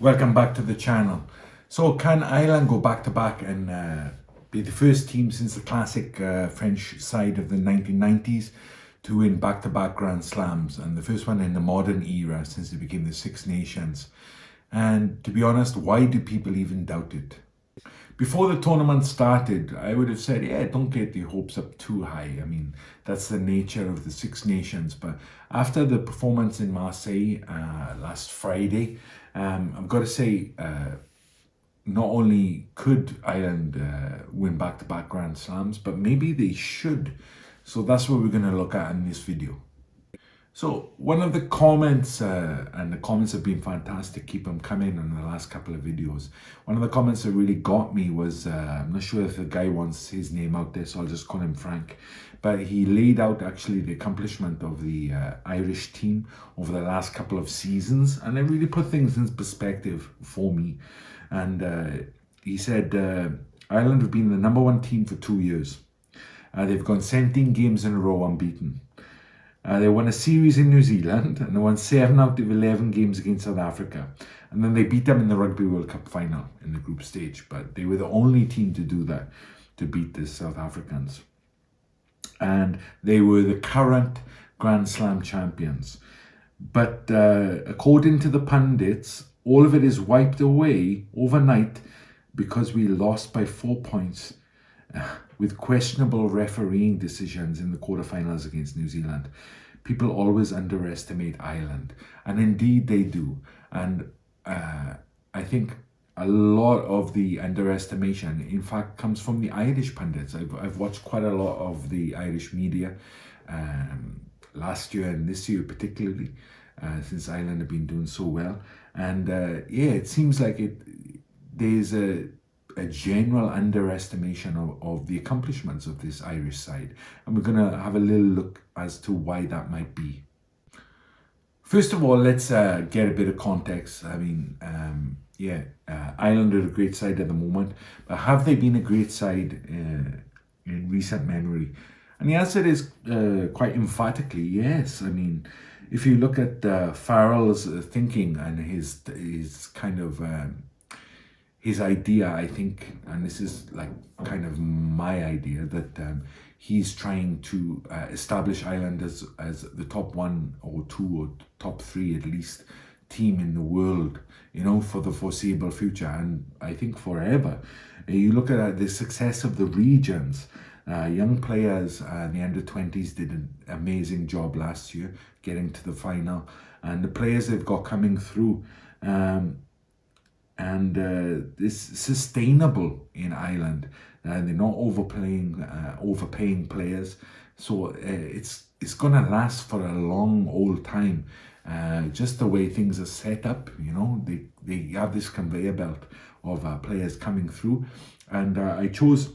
Welcome back to the channel. So can Ireland go back to back and be the first team since the classic French side of the 1990s to win back-to-back Grand Slams, and the first one in the modern era since they became the Six Nations? And to be honest, why do people even doubt it? Before the tournament started, I would have said, yeah, don't get the hopes up too high. I mean, that's the nature of the Six Nations. But after the performance in Marseille last Friday, I've got to say, not only could Ireland win back-to-back Grand Slams, but maybe they should. So that's what we're going to look at in this video. So one of the comments, and the comments have been fantastic, keep them coming in the last couple of videos. One of the comments that really got me was, I'm not sure if the guy wants his name out there, so I'll just call him Frank. But he laid out actually the accomplishment of the Irish team over the last couple of seasons, and it really put things in perspective for me. And he said, Ireland have been the #1 team for 2 years. They've gone 17 games in a row unbeaten. They won a series in New Zealand, and they won 7 out of 11 games against South Africa. And then they beat them in the Rugby World Cup final in the group stage. But they were the only team to do that, to beat the South Africans. And they were the current Grand Slam champions. But according to the pundits, all of it is wiped away overnight because we lost by 4 points with questionable refereeing decisions in the quarterfinals against New Zealand. People always underestimate Ireland, and indeed they do. And I think a lot of the underestimation, in fact, comes from the Irish pundits. I've watched quite a lot of the Irish media last year and this year particularly, since Ireland have been doing so well. And yeah, it seems like there's a general underestimation of the accomplishments of this Irish side. And we're going to have a little look as to why that might be. First of all, let's get a bit of context. I mean, Ireland are a great side at the moment, but have they been a great side in recent memory? And the answer is quite emphatically yes. I mean, if you look at Farrell's thinking and his kind of his idea, I think, and this is like kind of my idea, that he's trying to establish Ireland as the top 1 or 2 or top 3 at least team in the world, you know, for the foreseeable future, and I think forever. You look at the success of the regions. Young players in the under-20s did an amazing job last year getting to the final, and the players they've got coming through, and it's sustainable in Ireland. They're not overpaying players, so it's gonna last for a long old time. Just the way things are set up, you know, they have this conveyor belt of players coming through, and I chose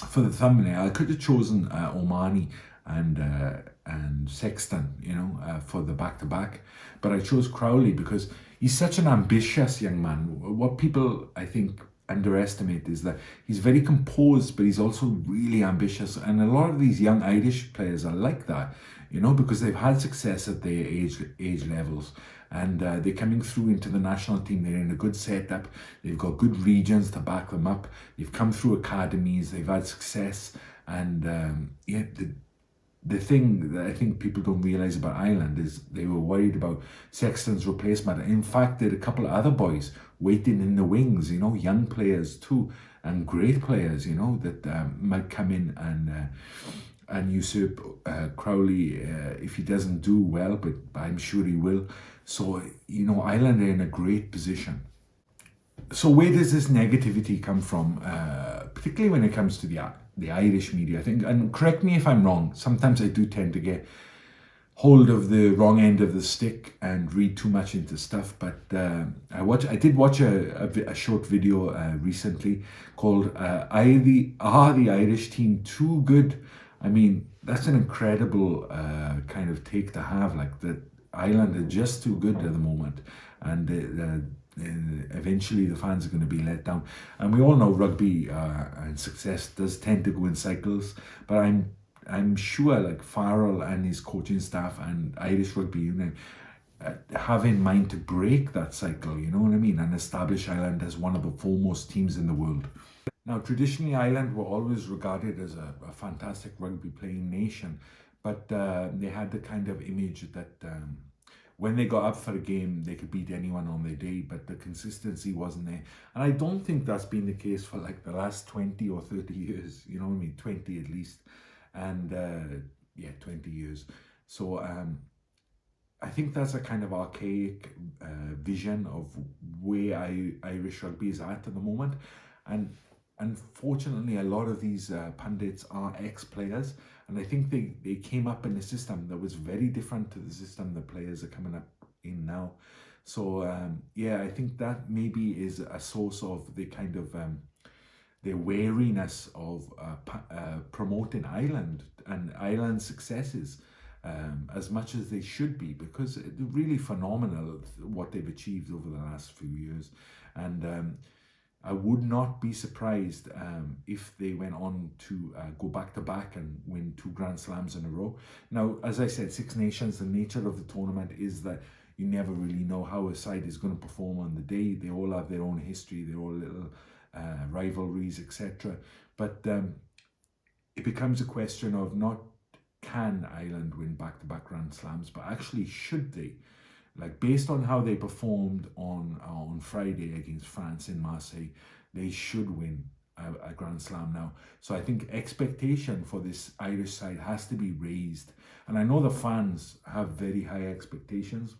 for the thumbnail. I could have chosen O'Mahony and Sexton, you know, for the back-to-back, but I chose Crowley because he's such an ambitious young man. What people, I think, underestimate is that he's very composed, but he's also really ambitious. And a lot of these young Irish players are like that, you know, because they've had success at their age levels. And they're coming through into the national team. They're in a good setup. They've got good regions to back them up. They've come through academies. They've had success. And yeah, the thing that I think people don't realise about Ireland is they were worried about Sexton's replacement. In fact, there are a couple of other boys waiting in the wings, you know, young players too, and great players, you know, that might come in and usurp Crowley if he doesn't do well, but I'm sure he will. So, you know, Ireland are in a great position. So where does this negativity come from, particularly when it comes to the Irish media, I think, and correct me if I'm wrong, sometimes I do tend to get hold of the wrong end of the stick and read too much into stuff, but I did watch a short video recently called Are the Irish Team Too Good? I mean, that's an incredible kind of take to have, like that Ireland are just too good at the moment, and eventually the fans are going to be let down. And we all know rugby and success does tend to go in cycles, but I'm sure like Farrell and his coaching staff and Irish Rugby Union have in mind to break that cycle, you know what I mean, and establish Ireland as one of the foremost teams in the world. Now, traditionally, Ireland were always regarded as a fantastic rugby playing nation, but they had the kind of image that when they got up for a game, they could beat anyone on their day, but the consistency wasn't there. And I don't think that's been the case for like the last 20 or 30 years, you know what I mean, 20 at least. And yeah, 20 years. So I think that's a kind of archaic vision of where Irish rugby is at the moment. And unfortunately, a lot of these pundits are ex-players, and I think they came up in a system that was very different to the system the players are coming up in now. So yeah, I think that maybe is a source of the kind of their wariness of promoting Ireland and Ireland's successes as much as they should be, because it's really phenomenal what they've achieved over the last few years. And I would not be surprised if they went on to go back to back and win 2 Grand Slams in a row. Now, as I said, Six Nations, the nature of the tournament is that you never really know how a side is going to perform on the day. They all have their own history, their own little rivalries, etc. But it becomes a question of not can Ireland win back-to-back Grand Slams, but actually should they? Like, based on how they performed on Friday against France in Marseille, they should win a Grand Slam now. So I think expectation for this Irish side has to be raised. And I know the fans have very high expectations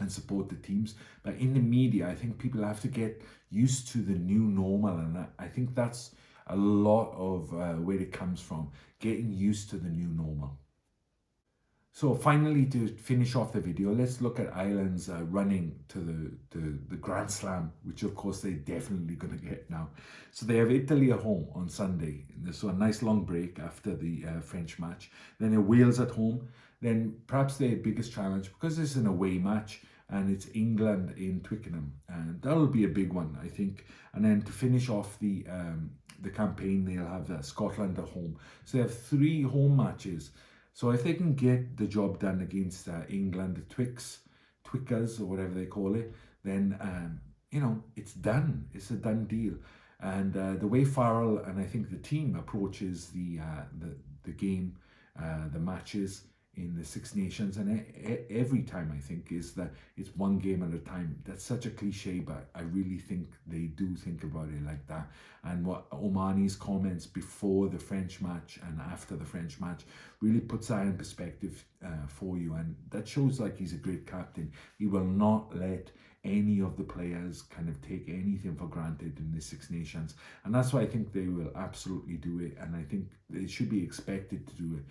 and support the teams, but in the media, I think people have to get used to the new normal. And I think that's a lot of where it comes from, getting used to the new normal. So finally, to finish off the video, let's look at Ireland's running to the Grand Slam, which of course they're definitely going to get now. So they have Italy at home on Sunday. So a nice long break after the French match. Then they're Wales at home. Then perhaps their biggest challenge, because it's an away match, and it's England in Twickenham, and that'll be a big one, I think. And then to finish off the campaign, they'll have Scotland at home. So they have 3 home matches. So if they can get the job done against England, the Twickers or whatever they call it, then you know, it's done. It's a done deal. And the way Farrell and I think the team approaches the game, the matches in the Six Nations, and every time I think is that it's one game at a time. That's such a cliche, but I really think they do think about it like that. And what O'Mahony's comments before the French match and after the French match really puts that in perspective for you, and that shows like he's a great captain. He will not let any of the players kind of take anything for granted in the Six Nations, and that's why I think they will absolutely do it, and I think they should be expected to do it.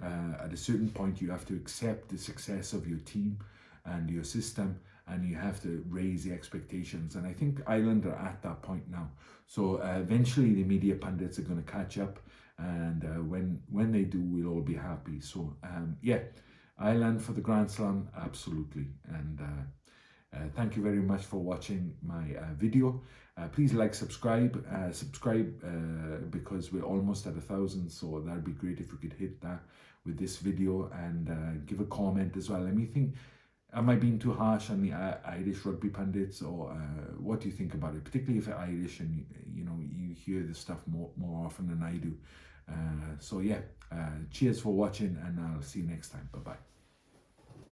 At a certain point, you have to accept the success of your team and your system, and you have to raise the expectations. And I think Ireland are at that point now. So eventually the media pundits are going to catch up, and when they do, we'll all be happy. So yeah, Ireland for the Grand Slam, absolutely. And thank you very much for watching my video. Please like, subscribe because we're almost at 1,000, so that'd be great if we could hit that with this video, and give a comment as well. Let me think, am I being too harsh on the Irish rugby pundits, or what do you think about it, particularly if you're Irish and you know, you hear this stuff more often than I do. So yeah, cheers for watching, and I'll see you next time. Bye bye.